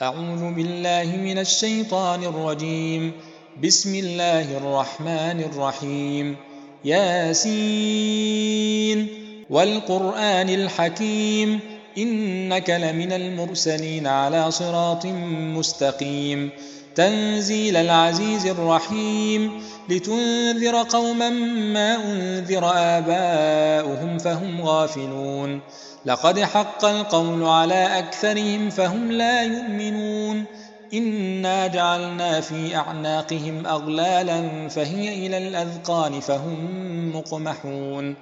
أعوذ بالله من الشيطان الرجيم. بسم الله الرحمن الرحيم. ياسين والقرآن الحكيم إنك لمن المرسلين على صراط مستقيم تنزيل العزيز الرحيم لتنذر قوما ما أنذر آباؤهم فهم غافلون لقد حق القول على أكثرهم فهم لا يؤمنون إنا جعلنا في أعناقهم أغلالا فهي إلى الأذقان فهم مقمحون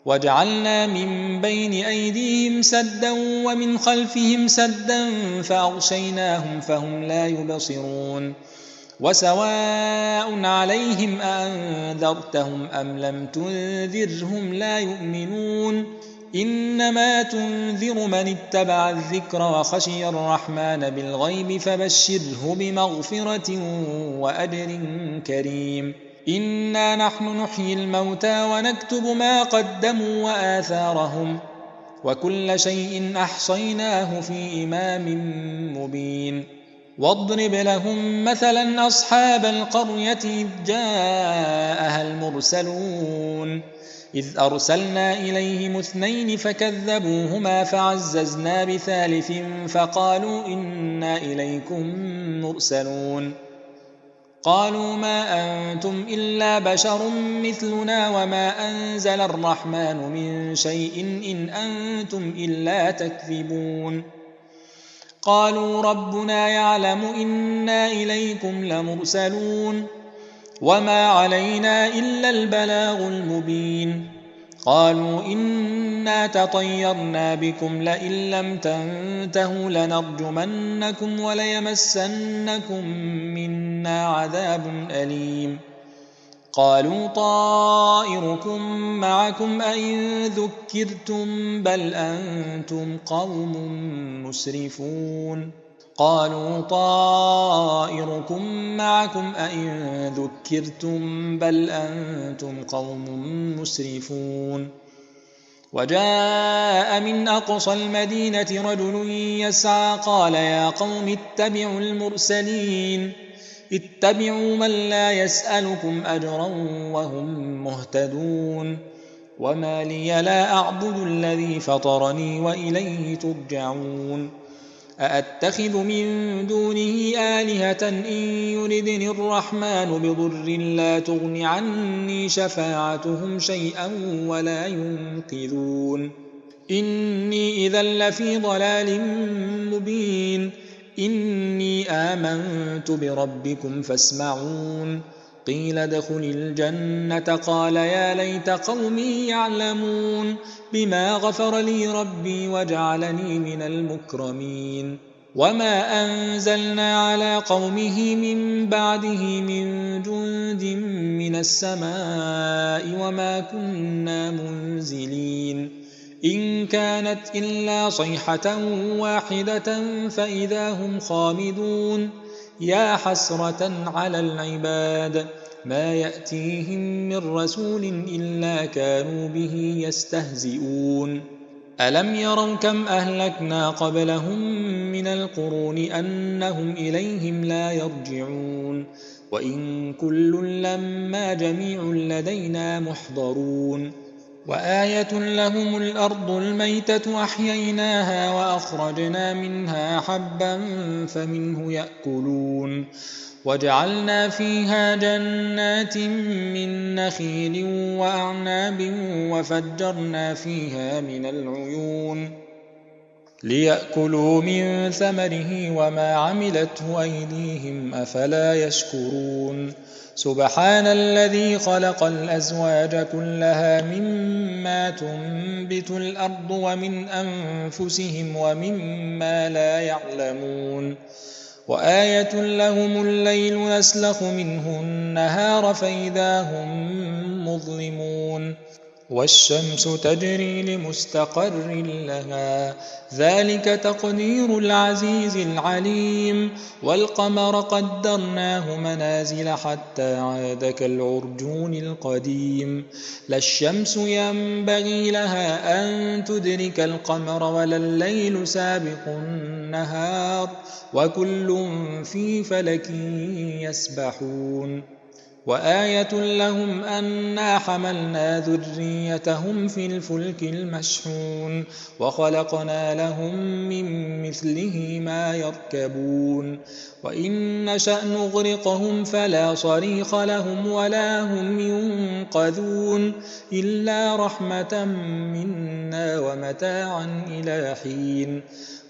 وجعلنا من بين أيديهم سدا ومن خلفهم سدا فأغشيناهم فهم لا يبصرون وسواء عليهم أأنذرتهم أم لم تنذرهم لا يؤمنون إنما تنذر من اتبع الذكر وخشي الرحمن بالغيب فبشره بمغفرة وأجر كريم إنا نحن نحيي الموتى ونكتب ما قدموا وآثارهم وكل شيء أحصيناه في إمام مبين واضرب لهم مثلا أصحاب القرية إذ جاءها المرسلون إذ أرسلنا إليهم 2 فكذبوهما فعززنا بثالث فقالوا إنا إليكم مرسلون قالوا ما أنتم إلا بشر مثلنا وما أنزل الرحمن من شيء إن أنتم إلا تكذبون قالوا ربنا يعلم إنا إليكم لمرسلون وما علينا إلا البلاغ المبين قالوا إنا تطيرنا بكم لئن لم تنتهوا لنرجمنكم وليمسنكم منا عذاب أليم قالوا طائركم معكم أئن ذكرتم بل أنتم قوم مسرفون قالوا طائركم معكم أئن ذكرتم بل أنتم قوم مسرفون وجاء من أقصى المدينة رجل يسعى قال يا قوم اتبعوا المرسلين اتبعوا من لا يسألكم أجرا وهم مهتدون وما لي لا أعبد الذي فطرني وإليه ترجعون أأتخذ من دونه آلهة إن يردني الرحمن بضر لا تغن عني شفاعتهم شيئا ولا ينقذون إني إذا لفي ضلال مبين إني آمنت بربكم فاسمعون قيل ادخل الجنة قال يا ليت قومي يعلمون بما غفر لي ربي وجعلني من المكرمين وما أنزلنا على قومه من بعده من جند من السماء وما كنا منزلين إن كانت إلا صيحة واحدة فإذا هم خامدون يا حسرة على العباد ما يأتيهم من رسول إلا كانوا به يستهزئون ألم يروا كم أهلكنا قبلهم من القرون أنهم إليهم لا يرجعون وإن كل لما جميع لدينا محضرون وآية لهم الأرض الميتة أحييناها وأخرجنا منها حبا فمنه يأكلون وجعلنا فيها جنات من نخيل وأعناب وفجرنا فيها من العيون ليأكلوا من ثمره وما عملته أيديهم أفلا يشكرون سبحان الذي خلق الأزواج كلها مما تنبت الأرض ومن أنفسهم ومما لا يعلمون وآية لهم الليل نسلخ منه النهار فإذا هم مظلمون والشمس تجري لمستقر لها ذلك تقدير العزيز العليم والقمر قدرناه منازل حتى عاد كالعرجون القديم لا الشمس ينبغي لها أن تدرك القمر ولا الليل سابق النهار وكل في فلك يسبحون وآية لهم أنا حملنا ذريتهم في الفلك المشحون وخلقنا لهم من مثله ما يركبون وإن نشأ نغرقهم فلا صريخ لهم ولا هم ينقذون إلا رحمة منا ومتاعا إلى حين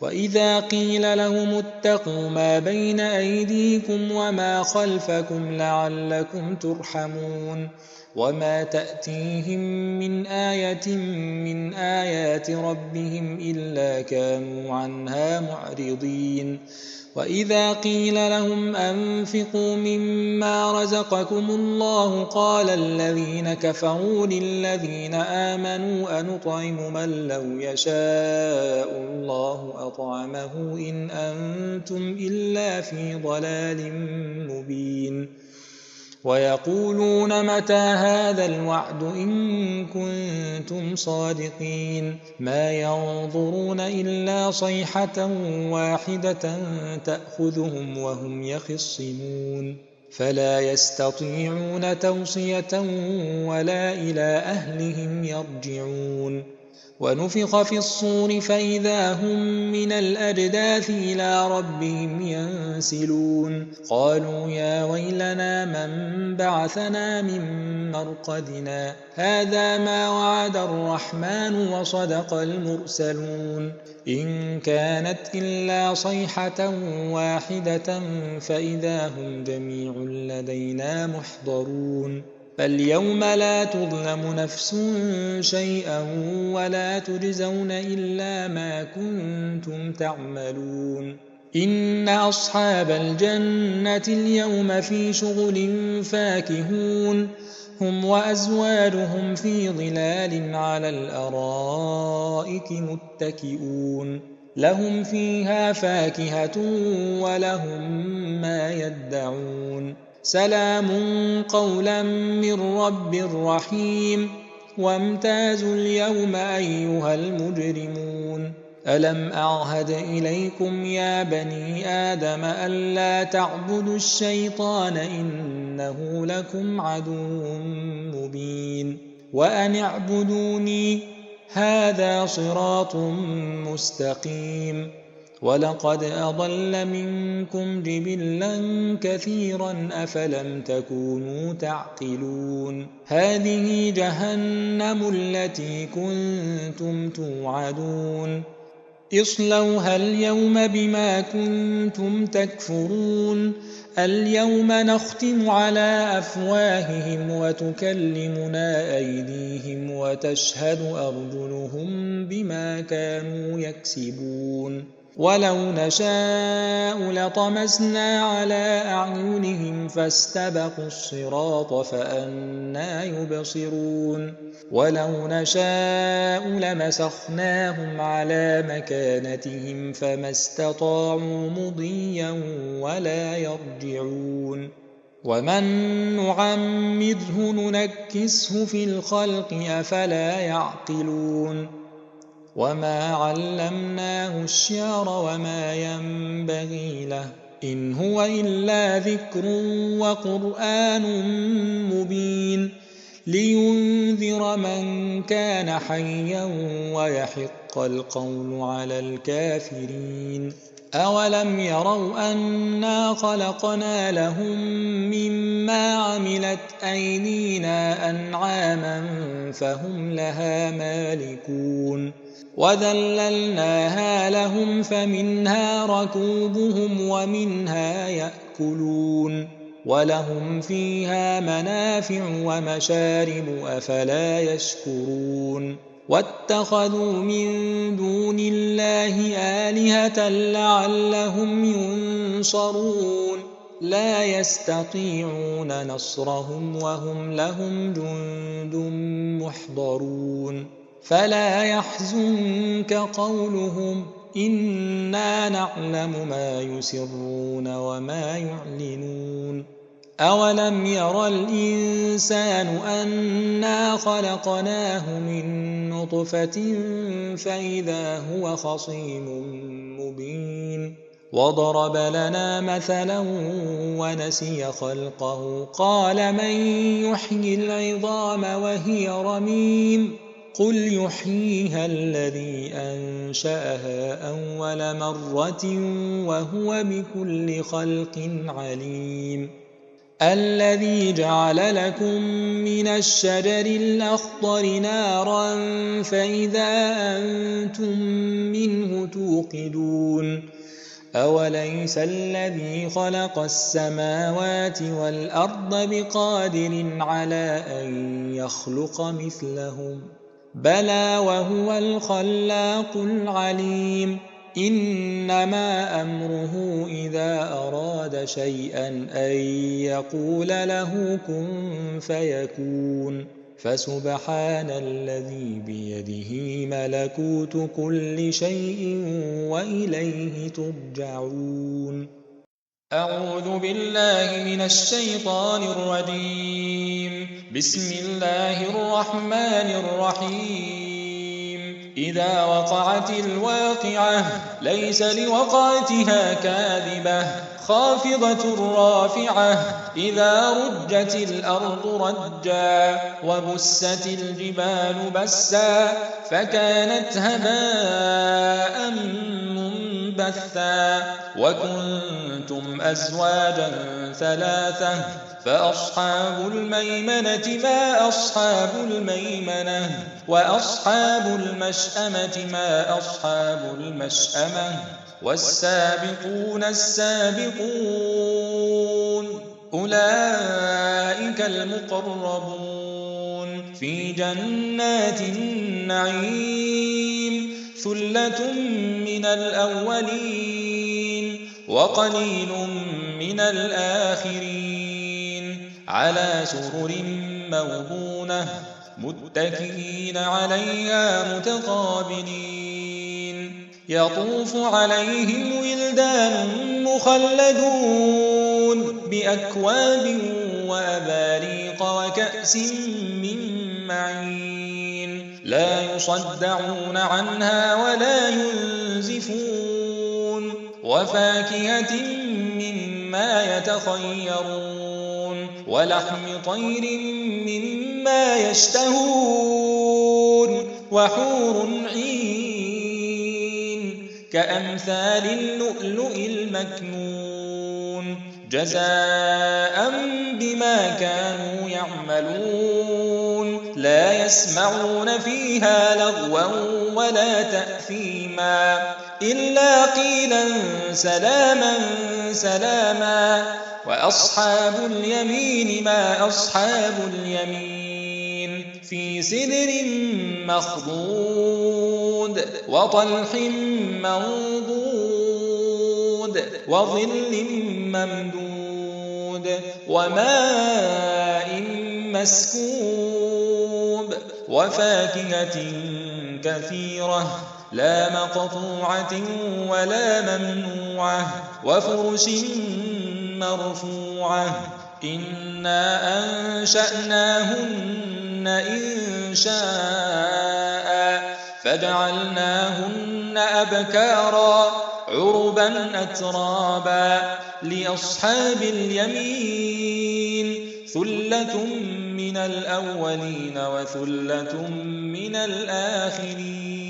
وإذا قيل لهم اتقوا ما بين أيديكم وما خلفكم لعلكم ترحمون وما تأتيهم من آية من آيات ربهم إلا كانوا عنها معرضين وإذا قيل لهم أنفقوا مما رزقكم الله قال الذين كفروا للذين آمنوا أنطعم من لو يشاء الله أطعمه إن أنتم إلا في ضلال مبين ويقولون متى هذا الوعد إن كنتم صادقين ما ينظرون إلا صيحة واحدة تأخذهم وهم يخصمون فلا يستطيعون توصية ولا إلى أهلهم يرجعون ونفخ في الصور فإذا هم من الأجداث إلى ربهم ينسلون قالوا يا ويلنا من بعثنا من مرقدنا هذا ما وعد الرحمن وصدق المرسلون إن كانت إلا صيحة واحدة فإذا هم جميع لدينا محضرون فاليوم لا تظلم نفس شيئا ولا تجزون إلا ما كنتم تعملون إن أصحاب الجنة اليوم في شغل فاكهون هم وأزواجهم في ظلال على الأرائك متكئون لهم فيها فاكهة ولهم ما يدعون سلام قولا من رب رحيم وامتازوا اليوم أيها المجرمون ألم أعهد إليكم يا بني آدم ألا تعبدوا الشيطان إنه لكم عدو مبين وأن اعبدوني هذا صراط مستقيم ولقد أضل منكم جبلا كثيرا أفلم تكونوا تعقلون هذه جهنم التي كنتم توعدون اصلوها اليوم بما كنتم تكفرون اليوم نختم على أفواههم وتكلمنا أيديهم وتشهد أرجلهم بما كانوا يكسبون ولو نشاء لطمسنا على أعينهم فاستبقوا الصراط فأنى يبصرون ولو نشاء لمسخناهم على مكانتهم فما استطاعوا مضيا ولا يرجعون ومن نعمره ننكسه في الخلق أفلا يعقلون وما علمناه الشعر وما ينبغي له إن هو إلا ذكر وقرآن مبين لينذر من كان حيا ويحق القول على الكافرين أولم يروا أنا خلقنا لهم مما عملت أيدينا أنعاما فهم لها مالكون وذللناها لهم فمنها ركوبهم ومنها يأكلون ولهم فيها منافع ومشارب أفلا يشكرون واتخذوا من دون الله آلهة لعلهم ينصرون لا يستطيعون نصرهم وهم لهم جند محضرون فلا يحزنك قولهم إنا نعلم ما يسرون وما يعلنون أولم ير الإنسان أنا خلقناه من نطفة فإذا هو خصيم مبين وضرب لنا مثلا ونسي خلقه قال من يحيي العظام وهي رميم قل يحييها الذي أنشأها أول مرة وهو بكل خلق عليم الذي جعل لكم من الشجر الأخضر نارا فإذا أنتم منه توقدون أوليس الذي خلق السماوات والأرض بقادر على أن يخلق مثلهم بلى وهو الخلاق العليم إنما أمره إذا أراد شيئا أن يقول له كن فيكون فسبحان الذي بيده ملكوت كل شيء وإليه ترجعون أعوذ بالله من الشيطان الرجيم بسم الله الرحمن الرحيم إذا وقعت الواقعة ليس لوقعتها كاذبة خافضة رافعة إذا رجت الأرض رجا وبست الجبال بسا فكانت هباء منبثا وكنتم أزواجا ثلاثة فأصحاب الميمنة ما أصحاب الميمنة وأصحاب المشأمة ما أصحاب المشأمة والسابقون السابقون أولئك المقربون في جنات النعيم ثلة من الأولين وقليل من الآخرين على سرر موضونة متكئين عليها متقابلين يطوف عليهم ولدان مخلدون بأكواب وأباريق وكأس من معين لا يصدعون عنها ولا ينزفون وفاكهة مما يتخيرون ولحم طير مما يشتهون وحور عين كأمثال اللؤلؤ المكنون جزاء بما كانوا يعملون لا يسمعون فيها لغوا ولا تأثيما إلا قيلا سلاما سلاما وأصحاب اليمين ما أصحاب اليمين في سدر مخضود وطلح منضود وظل ممدود وماء مسكوب وفاكهة كثيرة لا مقطوعة ولا ممنوعة وفرش مرفوعة إنا أنشأناهن إنشاء فجعلناهن أبكارا عربا أترابا لأصحاب اليمين ثلة من الأولين وثلة من الآخرين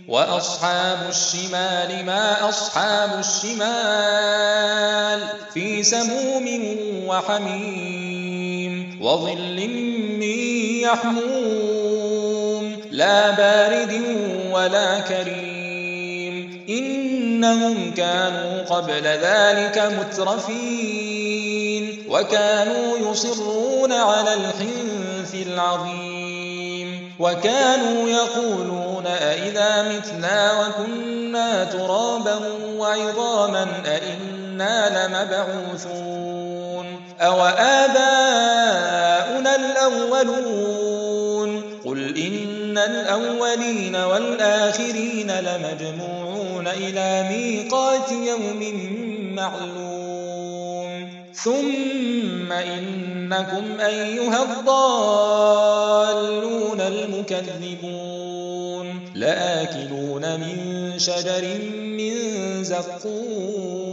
وأصحاب الشمال ما أصحاب الشمال في سموم وحميم وظل من يحموم لا بارد ولا كريم إنهم كانوا قبل ذلك مترفين وكانوا يصرون على الحنث العظيم وكانوا يقولون أئذا متنا وكنا ترابا وعظاما أئنا لمبعوثون أو آباؤنا الأولون قل إن الأولين والآخرين لمجموعون إلى ميقات يوم معلوم ثم إنكم أيها الضالون المكذبون لآكلون من شجر من زقوم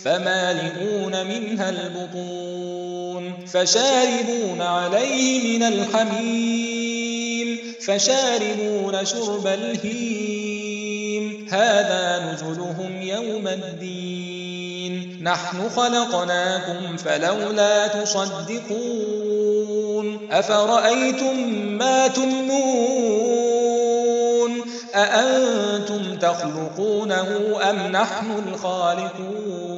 فمالئون منها البطون فشاربون عليه من الحميم فشاربون شرب الهيم هذا نزلهم يوم الدين نحن خلقناكم فلولا تصدقون أفرأيتم ما تمنون أأنتم تخلقونه أم نحن الخالقون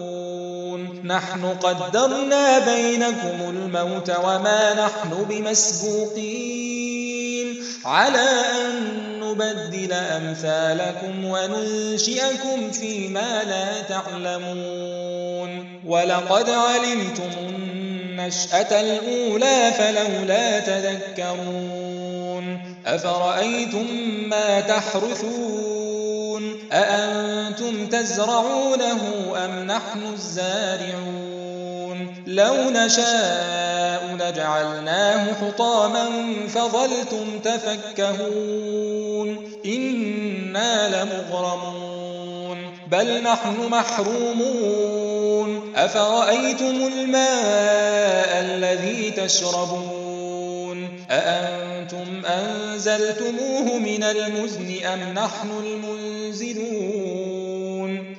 نحن قدرنا بينكم الموت وما نحن بمسبوقين على أن نبدل أمثالكم وننشئكم فيما لا تعلمون ولقد علمتم النشأة الأولى فلولا تذكرون أفرأيتم ما تحرثون أأنتم تزرعونه أم نحن الزارعون لو نشاء لجعلناه حطاما فظلتم تفكهون إنا لمغرمون بل نحن محرومون أفرأيتم الماء الذي تشربون أأنتم أنزلتموه من المزن أم نحن المنزلون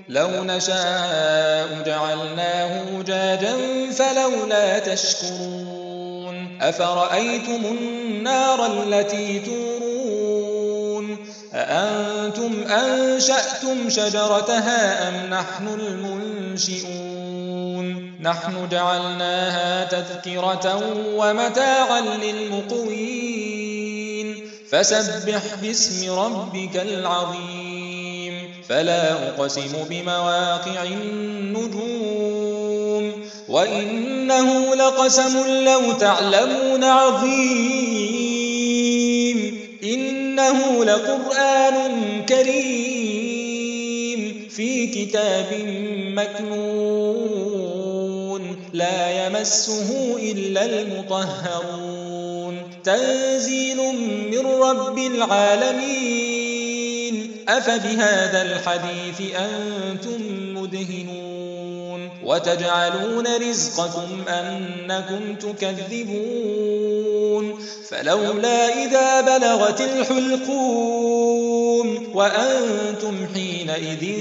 لو نشاء جعلناه أجاجا فلولا تشكرون أفرأيتم النار التي تورون أأنتم أنشأتم شجرتها أم نحن المنشئون نحن جعلناها تذكرة ومتاعا للمقوين فسبح باسم ربك العظيم فلا أقسم بمواقع النجوم وإنه لقسم لو تعلمون عظيم إنه لقرآن كريم في كتاب مكنون لا يمسه إلا المطهرون تنزيل من رب العالمين أفبهذا الحديث أنتم مدهنون وتجعلون رزقكم أنكم تكذبون فلولا إذا بلغت الحلقوم وأنتم حينئذ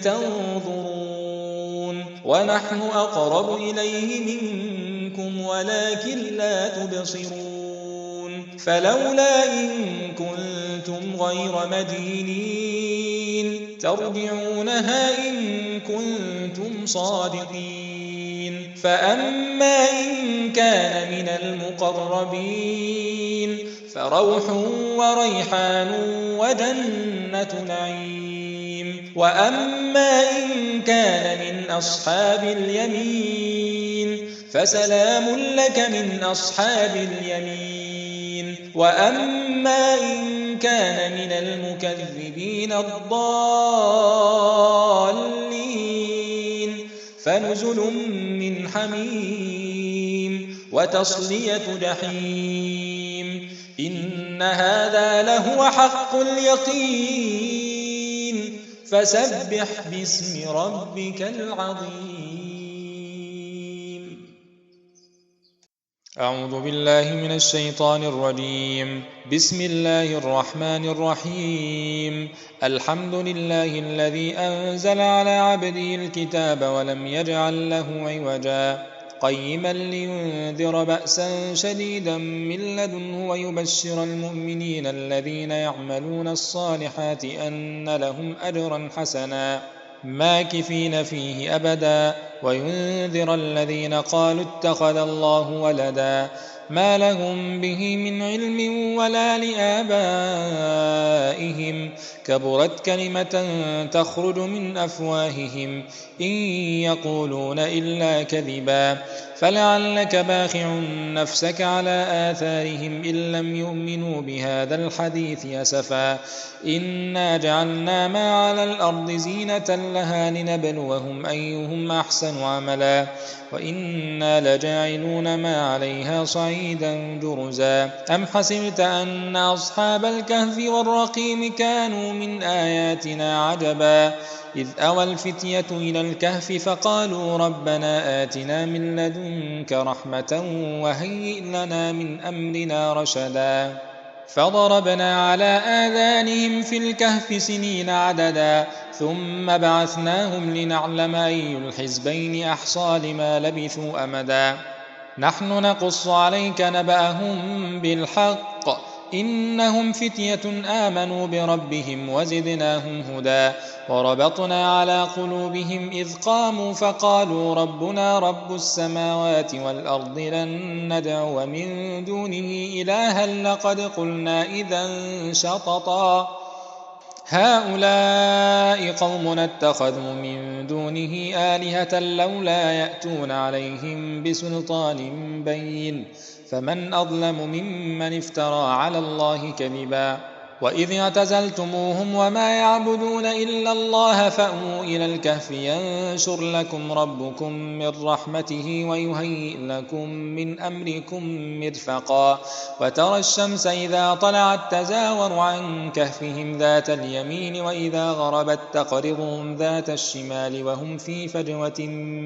تنظرون ونحن أقرب إليه منكم ولكن لا تبصرون فلولا إن كنتم غير مدينين ترجعونها إن كنتم صادقين فأما إن كان من المقربين فروح وريحان وجنة نعيم وأما إن كان من أصحاب اليمين فسلام لك من أصحاب اليمين وأما إن كان من المكذبين الضالين فنزل من حميم وتصلية جحيم إن هذا لهو حق اليقين فسبح باسم ربك العظيم أعوذ بالله من الشيطان الرجيم بسم الله الرحمن الرحيم الحمد لله الذي أنزل على عبده الكتاب ولم يجعل له عوجا قيما لينذر بأسا شديدا من لدنه ويبشر المؤمنين الذين يعملون الصالحات أن لهم أجرا حسنا ماكثين فيه أبدا وينذر الذين قالوا اتخذ الله ولدا ما لهم به من علم ولا لآبائهم كبرت كلمة تخرج من أفواههم إن يقولون إلا كذبا فلعلك باخع نفسك على آثارهم إن لم يؤمنوا بهذا الحديث أسفا إنا جعلنا ما على الأرض زينة لها لنبلوهم أيهم أحسن عملا وإنا لجاعلون ما عليها صعيدا جرزا أم حسبت أن أصحاب الكهف والرقيم كانوا من آياتنا عجبا إذ أوى الفتية إلى الكهف فقالوا ربنا آتنا من لدنك رحمة وهيئ لنا من أمرنا رشدا فضربنا على آذانهم في الكهف سنين عددا ثم بعثناهم لنعلم أي الحزبين أحصى لما لبثوا أمدا نحن نقص عليك نبأهم بالحق إنهم فتية آمنوا بربهم وزدناهم هدى وربطنا على قلوبهم إذ قاموا فقالوا ربنا رب السماوات والأرض لن ندعو من دونه إلها لقد قلنا إذا شططا هؤلاء قومنا اتخذوا من دونه آلهة لولا يأتون عليهم بسلطان بين فمن أظلم ممن افترى على الله كذبا وإذ اعتزلتموهم وما يعبدون إلا الله فأووا إلى الكهف ينشر لكم ربكم من رحمته ويهيئ لكم من أمركم مرفقا وترى الشمس إذا طلعت تزاور عن كهفهم ذات اليمين وإذا غربت تقرضهم ذات الشمال وهم في فجوة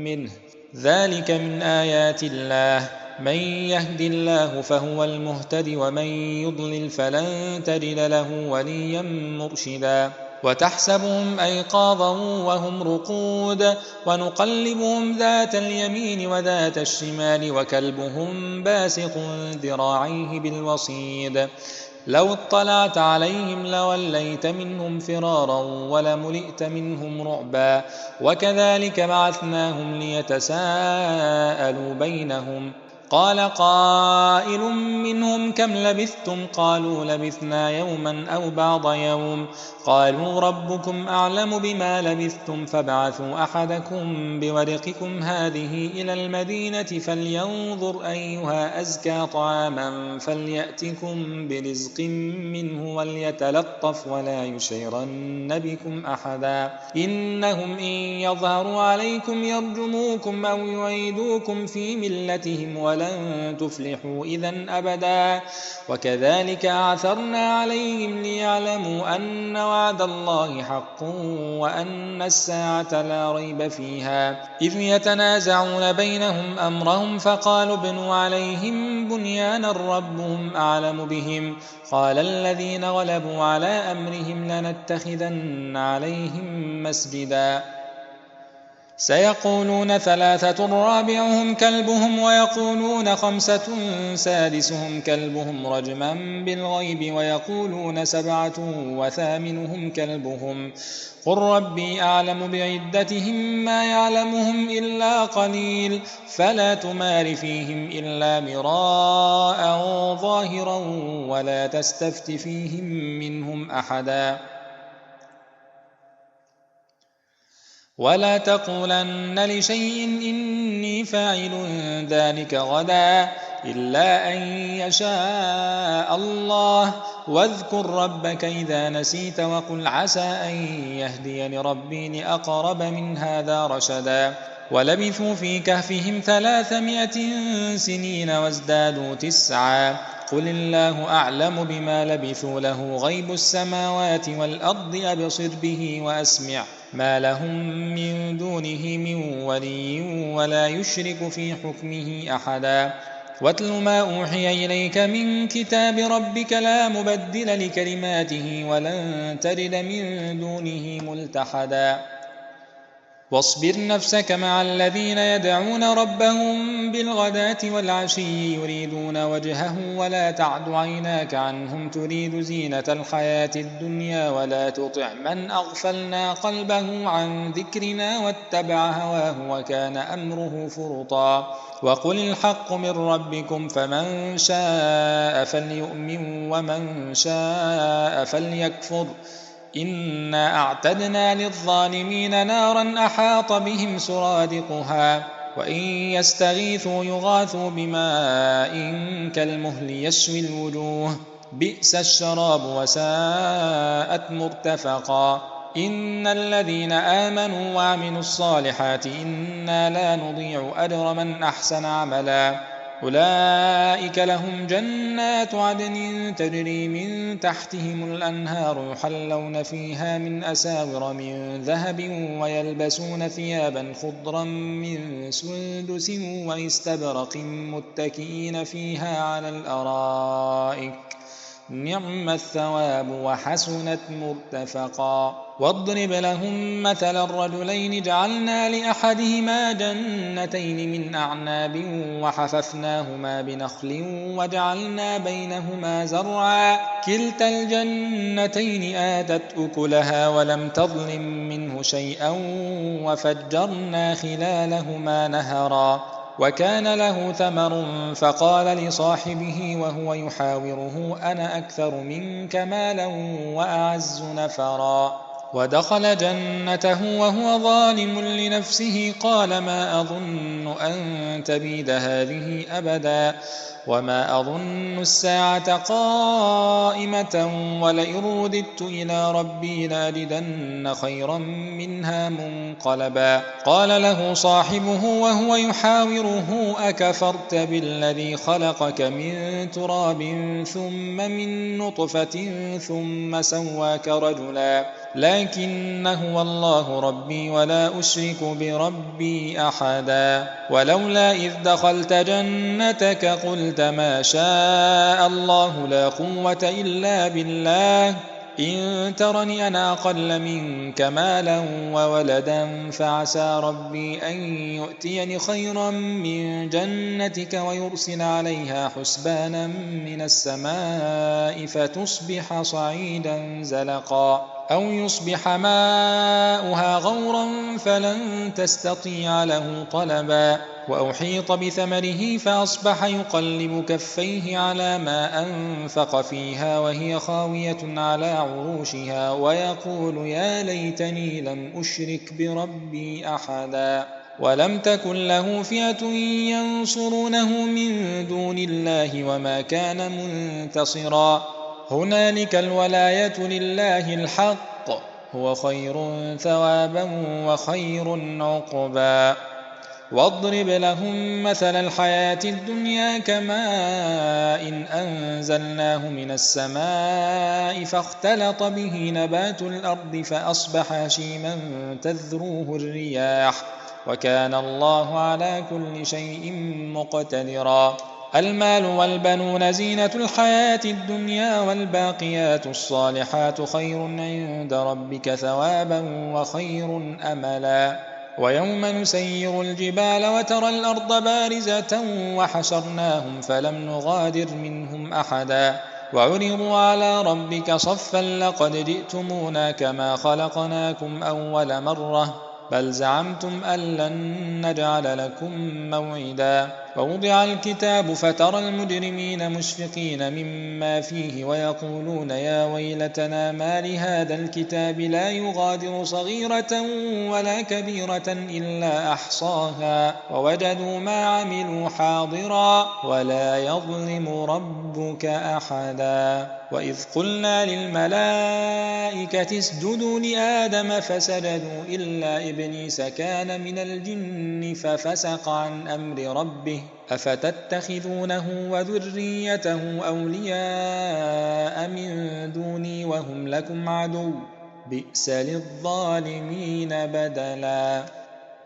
منه ذلك من آيات الله من يهد الله فهو المهتد ومن يضلل فلن تجد له وليا مرشدا وتحسبهم أيقاظا وهم رقود ونقلبهم ذات اليمين وذات الشمال وكلبهم باسط ذراعيه بالوصيد لو اطلعت عليهم لوليت منهم فرارا ولملئت منهم رعبا وكذلك بعثناهم ليتساءلوا بينهم قال قائل منهم كم لبثتم قالوا لبثنا يوما أو بعض يوم قالوا ربكم أعلم بما لبثتم فابعثوا أحدكم بورقكم هذه إلى المدينة فلينظر أيها أزكى طعاما فليأتكم برزق منه وليتلطف ولا يشعرن بكم أحدا إنهم إن يظهروا عليكم يرجموكم أو يعيدوكم في ملتهم ولن تفلحوا إذن أبدا وكذلك أعثرنا عليهم ليعلموا أن وعد الله حق وأن الساعة لا ريب فيها إذ يتنازعون بينهم أمرهم فقالوا ابنوا عليهم بنيانا ربهم أعلم بهم قال الذين غلبوا على أمرهم لنتخذن عليهم مسجدا سيقولون ثلاثة رابعهم كلبهم ويقولون خمسة سادسهم كلبهم رجما بالغيب ويقولون سبعة وثامنهم كلبهم قل ربي أعلم بعدتهم ما يعلمهم إلا قليل فلا تمار فيهم إلا مراء ظاهرا ولا تستفت فيهم منهم أحدا ولا تقولن لشيء إني فاعل ذلك غدا إلا أن يشاء الله واذكر ربك إذا نسيت وقل عسى أن يهديني ربي لأقرب من هذا رشدا ولبثوا في كهفهم 300 سنين وازدادوا 9 قل الله أعلم بما لبثوا له غيب السماوات والأرض أبصر به وأسمع ما لهم من دونه من ولي ولا يشرك في حكمه أحدا واتل ما أوحي إليك من كتاب ربك لا مبدل لكلماته ولن تجد من دونه ملتحدا واصبر نفسك مع الذين يدعون ربهم بالغداة والعشي يريدون وجهه ولا تعد عيناك عنهم تريد زينة الحياة الدنيا ولا تطع من أغفلنا قلبه عن ذكرنا واتبع هواه وكان أمره فرطا وقل الحق من ربكم فمن شاء فليؤمن ومن شاء فليكفر إنا أعتدنا للظالمين نارا أحاط بهم سرادقها وإن يستغيثوا يغاثوا بماء كالمهل يشوي الوجوه بئس الشراب وساءت مرتفقا إن الذين آمنوا وعملوا الصالحات إنا لا نضيع أجر من أحسن عملا أولئك لهم جنات عدن تجري من تحتهم الأنهار يحلون فيها من أساور من ذهب ويلبسون ثيابا خضرا من سندس واستبرق متكئين فيها على الأرائك نعم الثواب وحسنت مرتفقا واضرب لهم مثل الرجلين جعلنا لأحدهما جنتين من أعناب وحففناهما بنخل وجعلنا بينهما زرعا كلتا الجنتين آتت أكلها ولم تظلم منه شيئا وفجرنا خلالهما نهرا وكان له ثمر فقال لصاحبه وهو يحاوره أنا أكثر منك مالا وأعز نفرا ودخل جنته وهو ظالم لنفسه قال ما أظن أن تبيد هذه أبدا وما أظن الساعة قائمة ولئن رددت إلى ربي لأجدن خيرا منها منقلبا قال له صاحبه وهو يحاوره أكفرت بالذي خلقك من تراب ثم من نطفة ثم سواك رجلا لكن هو الله ربي ولا أشرك بربي أحدا ولولا إذ دخلت جنتك قلت ما شاء الله لا قوة إلا بالله إن ترني أنا أقل منك مالا وولدا فعسى ربي أن يؤتيني خيرا من جنتك ويرسل عليها حسبانا من السماء فتصبح صعيدا زلقا أو يصبح ماؤها غورا فلن تستطيع له طلبا وأحيط بثمره فأصبح يقلب كفيه على ما أنفق فيها وهي خاوية على عروشها ويقول يا ليتني لم أشرك بربي أحدا ولم تكن له فئة ينصرونه من دون الله وما كان منتصرا هنالك الولاية لله الحق هو خير ثوابا وخير عقبا واضرب لهم مثل الحياة الدنيا كماء إن أنزلناه من السماء فاختلط به نبات الأرض فأصبح هشيما تذروه الرياح وكان الله على كل شيء مقتدرا المال والبنون زينة الحياة الدنيا والباقيات الصالحات خير عند ربك ثوابا وخير أملا ويوم نسير الجبال وترى الأرض بارزة وحشرناهم فلم نغادر منهم أحدا وعرضوا على ربك صفا لقد جئتمونا كما خلقناكم أول مرة بل زعمتم أن لن نجعل لكم موعدا ووضع الكتاب فترى المجرمين مشفقين مما فيه ويقولون يا ويلتنا ما لهذا الكتاب لا يغادر صغيرة ولا كبيرة إلا أحصاها ووجدوا ما عملوا حاضرا ولا يظلم ربك أحدا وإذ قلنا للملائكة اسجدوا لآدم فسجدوا إلا إبليس كان من الجن ففسق عن أمر ربه أفتتخذونه وذريته أولياء من دوني وهم لكم عدو بئس للظالمين بدلا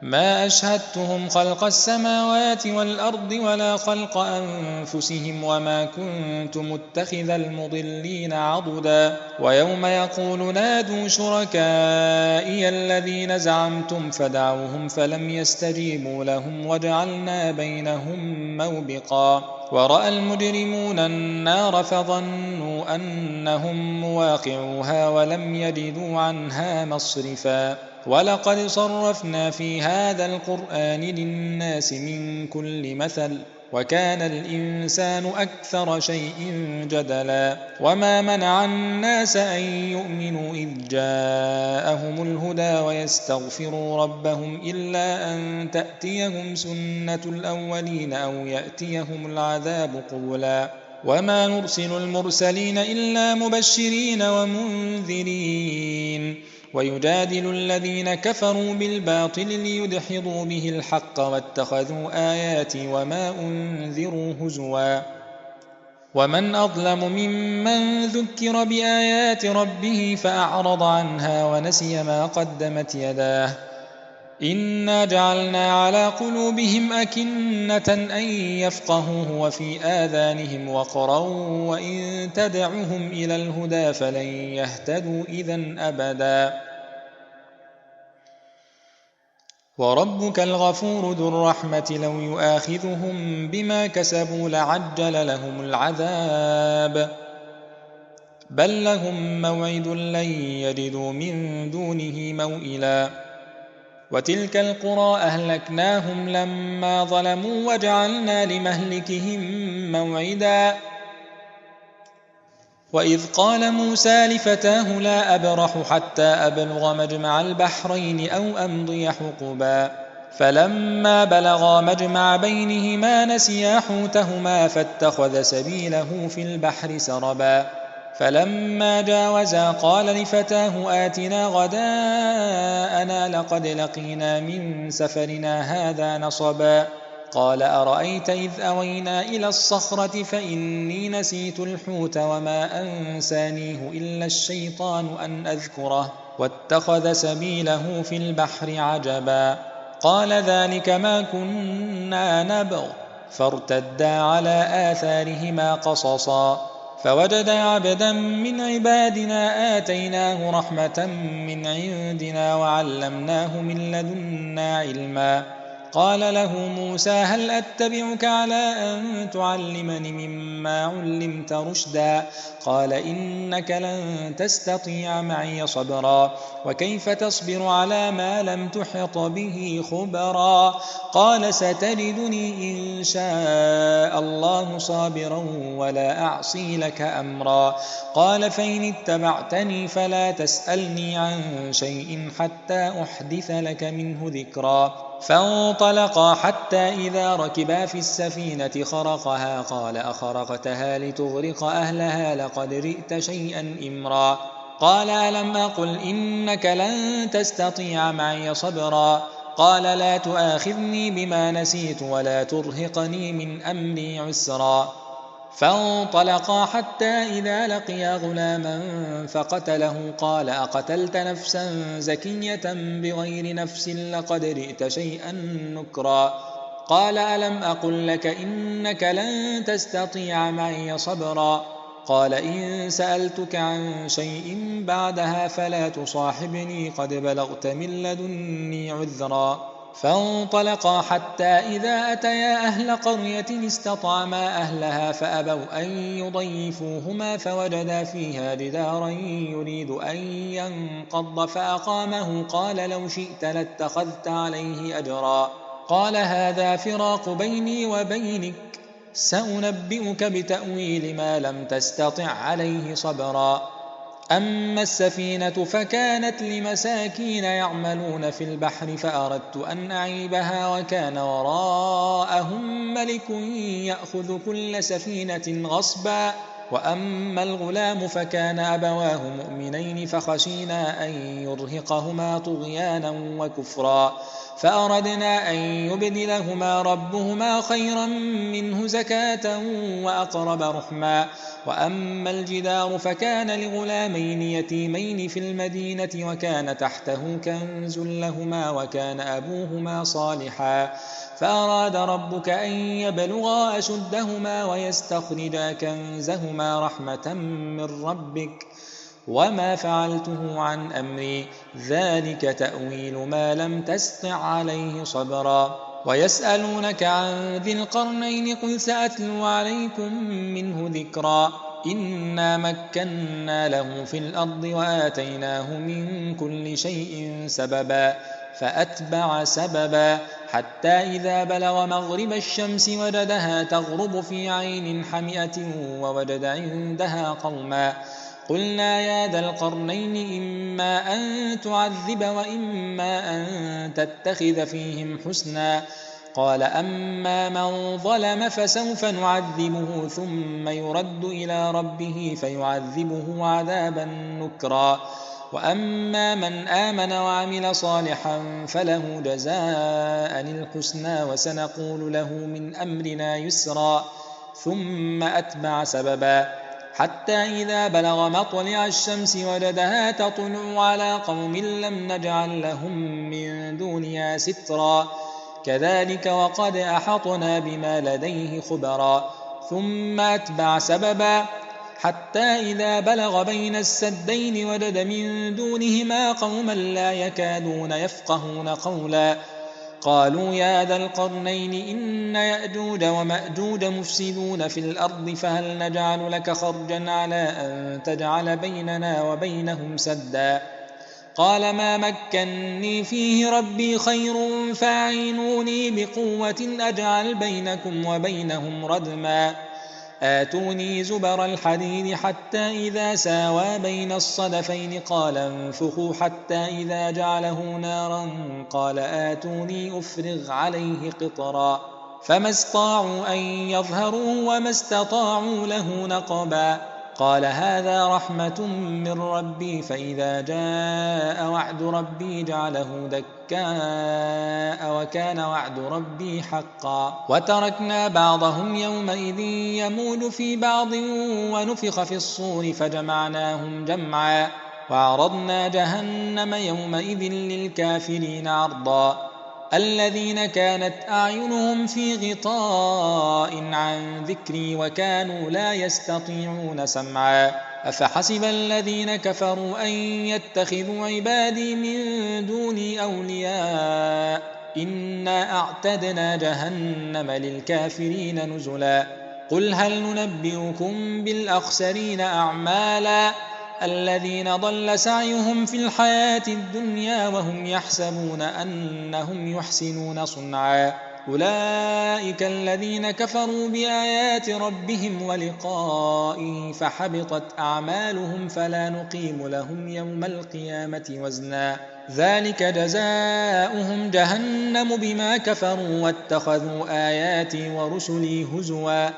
ما أشهدتهم خلق السماوات والأرض ولا خلق أنفسهم وما كنت متخذ المضلين عضدا ويوم يقول نادوا شركائي الذين زعمتم فدعوهم فلم يستجيبوا لهم وجعلنا بينهم موبقا ورأى المجرمون النار فظنوا أنهم مواقعوها ولم يجدوا عنها مصرفا ولقد صرفنا في هذا القرآن للناس من كل مثل وكان الإنسان أكثر شيء جدلا وما منع الناس أن يؤمنوا إذ جاءهم الهدى ويستغفروا ربهم إلا أن تأتيهم سنة الأولين أو يأتيهم العذاب قبلا وما نرسل المرسلين إلا مبشرين ومنذرين ويجادل الذين كفروا بالباطل ليدحضوا به الحق واتخذوا آياتي وما أنذروا هزوا ومن أظلم ممن ذكر بآيات ربه فأعرض عنها ونسي ما قدمت يداه إنا جعلنا على قلوبهم أكنة أن يفقهوه وفي آذانهم وقرا وإن تدعهم إلى الهدى فلن يهتدوا إذن أبدا وربك الغفور ذو الرحمة لو يؤاخذهم بما كسبوا لعجل لهم العذاب بل لهم موعد لن يجدوا من دونه موئلا وتلك القرى أهلكناهم لما ظلموا وجعلنا لمهلكهم موعدا وإذ قال موسى لفتاه لا أبرح حتى أبلغ مجمع البحرين أو أمضي حقبا فلما بلغا مجمع بينهما نسيا حوتهما فاتخذ سبيله في البحر سربا فلما جاوزا قال لفتاه آتنا غداءنا لقد لقينا من سفرنا هذا نصبا قال أرأيت إذ أوينا إلى الصخرة فإني نسيت الحوت وما أنسانيه إلا الشيطان أن أذكره واتخذ سبيله في البحر عجبا قال ذلك ما كنا نبغ فارتدا على آثارهما قصصا فوجد عبدا من عبادنا آتيناه رحمة من عندنا وعلمناه من لدنا علما قال له موسى هل أتبعك على أن تعلمني مما علمت رشدا قال إنك لن تستطيع معي صبرا وكيف تصبر على ما لم تحط به خبرا قال ستجدني إن شاء الله صابرا ولا أعصي لك أمرا قال فإن اتبعتني فلا تسألني عن شيء حتى أحدث لك منه ذكرا فانطلقا حتى إذا ركبا في السفينة خرقها قال أخرقتها لتغرق أهلها لقد جئت شيئا إمرا قال ألم أقل إنك لن تستطيع معي صبرا قال لا تؤاخذني بما نسيت ولا ترهقني من أمري عسرا فانطلقا حتى إذا لقيا غلاما فقتله قال أقتلت نفسا زكية بغير نفس لقد جئت شيئا نكرا قال ألم أقل لك إنك لن تستطيع معي صبرا قال إن سألتك عن شيء بعدها فلا تصاحبني قد بلغت من لدني عذرا فانطلقا حتى إذا أتيا أهل قرية استطعما أهلها فأبوا أن يضيفوهما فوجدا فيها جدارا يريد أن ينقض فأقامه قال لو شئت لاتخذت عليه أجرا قال هذا فراق بيني وبينك سأنبئك بتأويل ما لم تستطع عليه صبرا أما السفينة فكانت لمساكين يعملون في البحر فأردت أن أعيبها وكان وراءهم ملك يأخذ كل سفينة غصبا وأما الغلام فكان أبواه مؤمنين فخشينا أن يرهقهما طغيانا وكفرا فأردنا أن يبدلهما ربهما خيرا منه زكاة وأقرب رحما. وأما الجدار فكان لغلامين يتيمين في المدينة وكان تحته كنز لهما وكان أبوهما صالحا فأراد ربك أن يبلغا أشدهما ويستخرجا كنزهما رحمة من ربك وما فعلته عن أمري ذلك تأويل ما لم تستطع عليه صبرا. ويسألونك عن ذي القرنين قل سأتلو عليكم منه ذكرا. إنا مكنا له في الأرض وآتيناه من كل شيء سببا فأتبع سببا حتى إذا بلغ مغرب الشمس وجدها تغرب في عين حمئة ووجد عندها قوما قلنا يا ذا القرنين إما أن تعذب وإما أن تتخذ فيهم حسنا قال أما من ظلم فسوف نعذبه ثم يرد إلى ربه فيعذبه عذابا نكرا وأما من آمن وعمل صالحا فله جزاء الحسنى وسنقول له من أمرنا يسرا ثم أتبع سببا حتى إذا بلغ مطلع الشمس وجدها تطلع على قوم لم نجعل لهم من دونها سترا كذلك وقد أحطنا بما لديه خبرا ثم أتبع سببا حتى إذا بلغ بين السدين وجد من دونهما قوما لا يكادون يفقهون قولا قالوا يا ذا القرنين إن يأجوج ومأجوج مفسدون في الأرض فهل نجعل لك خرجا على أن تجعل بيننا وبينهم سدا قال ما مكني فيه ربي خير فاعينوني بقوة أجعل بينكم وبينهم ردما آتوني زبر الحديد حتى إذا ساوى بين الصدفين قال انفخوا حتى إذا جعله نارا قال آتوني أفرغ عليه قطرا فما استطاعوا أن يظهروا وما استطاعوا له نقبا قال هذا رحمة من ربي فإذا جاء وعد ربي جعله دكاء وكان وعد ربي حقا وتركنا بعضهم يومئذ يموج في بعض ونفخ في الصور فجمعناهم جمعا وعرضنا جهنم يومئذ للكافرين عرضا الذين كانت أعينهم في غطاء عن ذكري وكانوا لا يستطيعون سمعا أفحسب الذين كفروا أن يتخذوا عبادي من دوني أولياء إنا أعتدنا جهنم للكافرين نزلا قل هل ننبئكم بالأخسرين أعمالا الذين ضل سعيهم في الحياة الدنيا وهم يحسبون أنهم يحسنون صنعا أولئك الذين كفروا بآيات ربهم ولقائه فحبطت أعمالهم فلا نقيم لهم يوم القيامة وزنا ذلك جزاؤهم جهنم بما كفروا واتخذوا آياتي ورسلي هزوا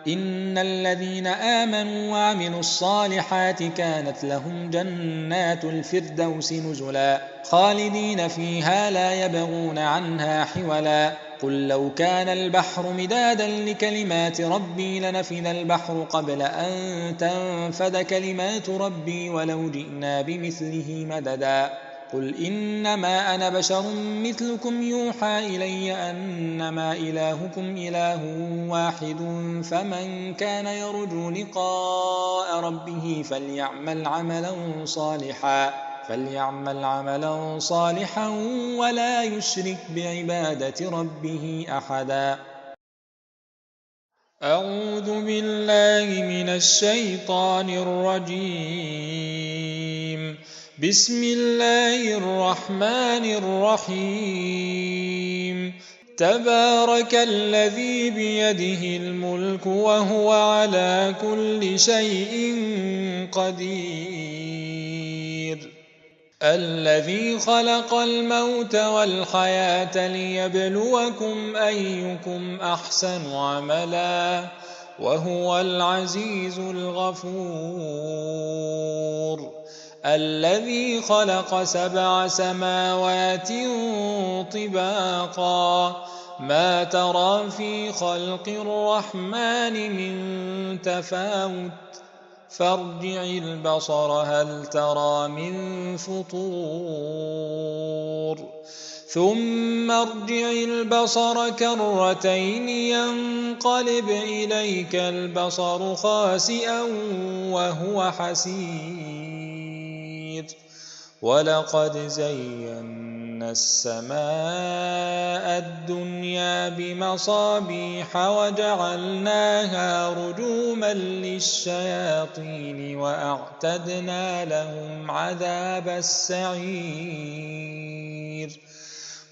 إن الذين آمنوا وعملوا الصالحات كانت لهم جنات الفردوس نزلا خالدين فيها لا يبغون عنها حولا قل لو كان البحر مدادا لكلمات ربي لنفد البحر قبل أن تنفد كلمات ربي ولو جئنا بمثله مددا قل إنما أنا بشر مثلكم يوحى إلي أنما إلهكم إله واحد فمن كان يرجو لقاء ربه فليعمل عملا صالحا ولا يشرك بعبادة ربه أحدا أعوذ بالله من الشيطان الرجيم بسم الله الرحمن الرحيم تبارك الذي بيده الملك وهو على كل شيء قدير الذي خلق الموت والحياة ليبلوكم أيكم أحسن عملا وهو العزيز الغفور الذي خلق 7 سماوات طباقا ما ترى في خلق الرحمن من تفاوت فارجع البصر هل ترى من فطور ثم ارجع البصر كرتين ينقلب إليك البصر خاسئا وهو حسير ولقد زينا السماء الدنيا بمصابيح وجعلناها رجوما للشياطين وأعتدنا لهم عذاب السعير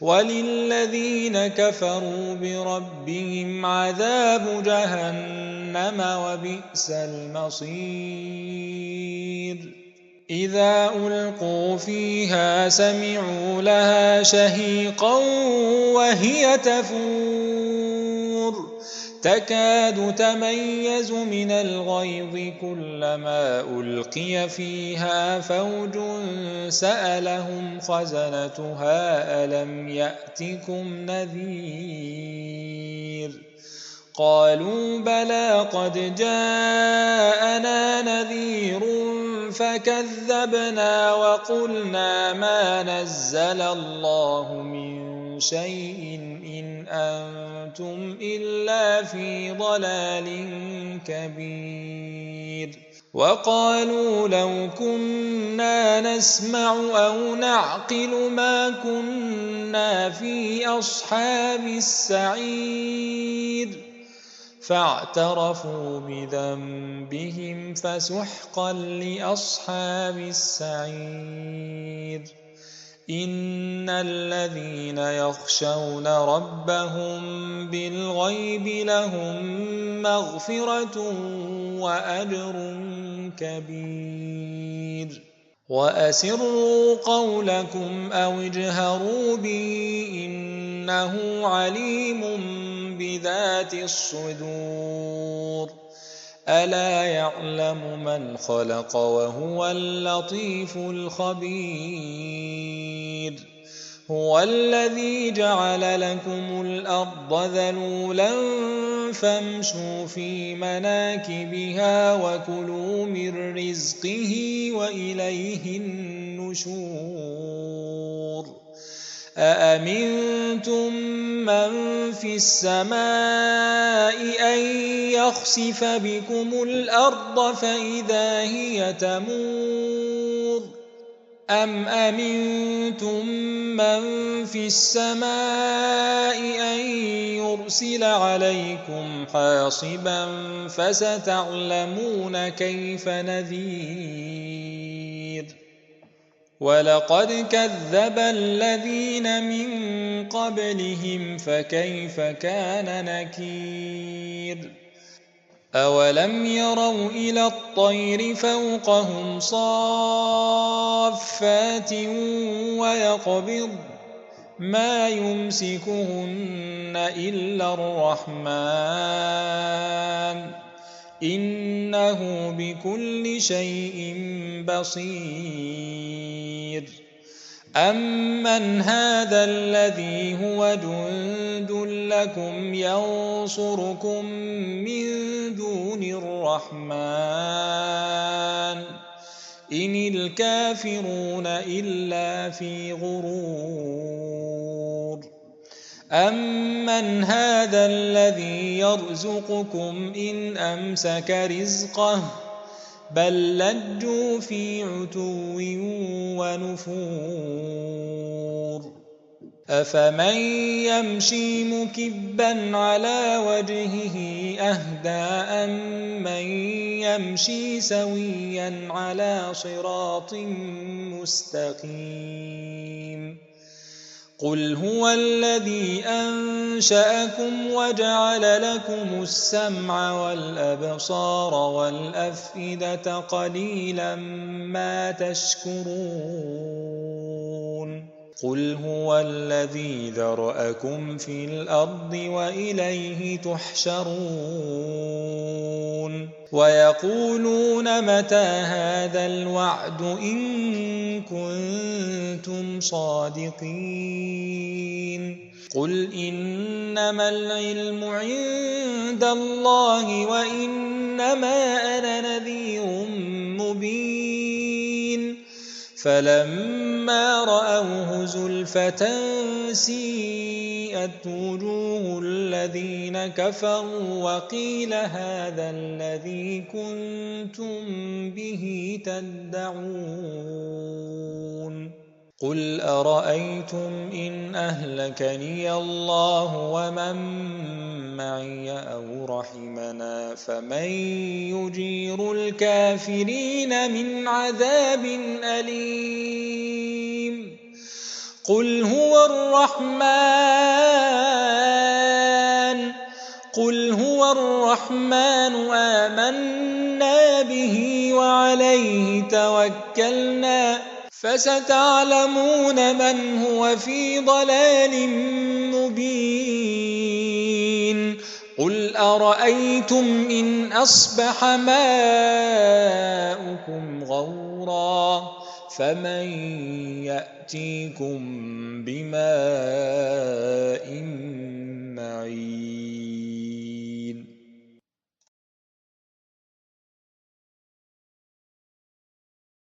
وللذين كفروا بربهم عذاب جهنم وبئس المصير إذا ألقوا فيها سمعوا لها شهيقا وهي تفور تكاد تميز من الغيظ كلما ألقي فيها فوج سألهم خزنتها ألم يأتكم نذير قالوا بلى قد جاءنا نذير فكذبنا وقلنا ما نزل الله من شيء إن أنتم إلا في ضلال كبير وقالوا لو كنا نسمع أو نعقل ما كنا في أصحاب السعير فاعترفوا بذنبهم فسحقا لأصحاب السعير إن الذين يخشون ربهم بالغيب لهم مغفرة وأجر كبير وأسروا قولكم أو اجهروا به إنه عليم بذات الصدور ألا يعلم من خلق وهو اللطيف الخبير هو الذي جعل لكم الأرض ذلولا فامشوا في مناكبها وكلوا من رزقه وإليه النشور أأمنتم من في السماء أن يخسف بكم الأرض فإذا هي تمور أم أمنتم من في السماء أن يرسل عليكم حاصبا فستعلمون كيف نذير ولقد كذب الذين من قبلهم فكيف كان نكير أولم يروا إلى الطير فوقهم صافات ويقبض ما يمسكهن إلا الرحمن إنه بكل شيء بصير أمن هذا الذي هو جند لكم ينصركم من دون الرحمن إن الكافرون إلا في غرور أمن هذا الذي يرزقكم إن أمسك رزقه بل لجوا في عتو ونفور أفمن يمشي مكبا على وجهه أهدى أمن يمشي سويا على صراط مستقيم قل هو الذي أنشأكم وجعل لكم السمع والأبصار والأفئدة قليلا ما تشكرون قل هو الذي ذرأكم في الأرض وإليه تحشرون ويقولون متى هذا الوعد إن كنتم صادقين قل إنما العلم عند الله وإنما أنا نذير مبين فلما رأوه زلفة سيئت وجوه الذين كفروا وقيل هذا الذي كنتم به تدعون قل أرأيتم إن أهلكني الله ومن معي أو رحمنا فمن يجير الكافرين من عذاب أليم قل هو الرحمن آمنا به وعليه توكلنا فستعلمون من هو في ضلال مبين قل أرأيتم إن أصبح ماؤكم غورا فمن يأتيكم بماء معين